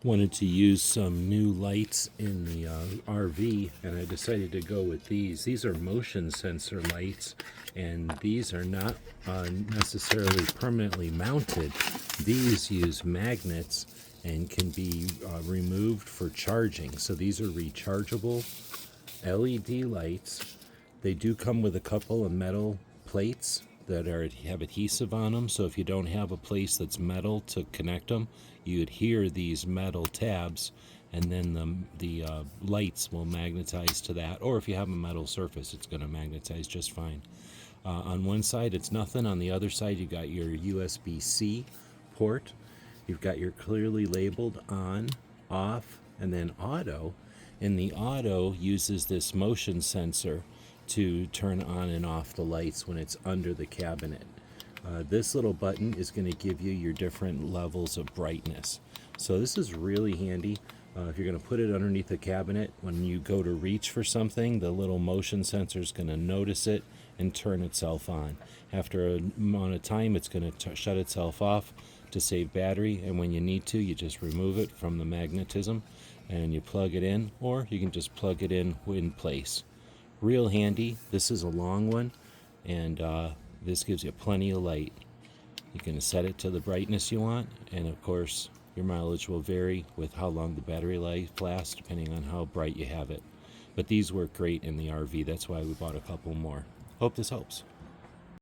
Wanted to use some new lights in the RV, and I decided to go with these. These are motion sensor lights, and these are not necessarily permanently mounted. These use magnets and can be removed for charging. So these are rechargeable LED lights. They do come with a couple of metal plates that have adhesive on them, so if you don't have a place that's metal to connect them, you adhere these metal tabs, and then the lights will magnetize to that. Or if you have a metal surface, it's going to magnetize just fine. On one side, it's nothing. On the other side, you've got your USB-C port. You've got your clearly labeled on, off, and then auto. And the auto uses this motion sensor to turn on and off the lights when it's under the cabinet. This little button is going to give you your different levels of brightness. So this is really handy. If you're going to put it underneath the cabinet, when you go to reach for something, the little motion sensor is going to notice it and turn itself on. After an amount of time, it's going to shut itself off to save battery, and when you need to, you just remove it from the magnetism and you plug it in, or you can just plug it in place. Real handy. This is a long one, and this gives you plenty of light. You can set it to the brightness you want, and of course your mileage will vary with how long the battery life lasts depending on how bright you have it. But these work great in the RV. That's why we bought a couple more. Hope this helps.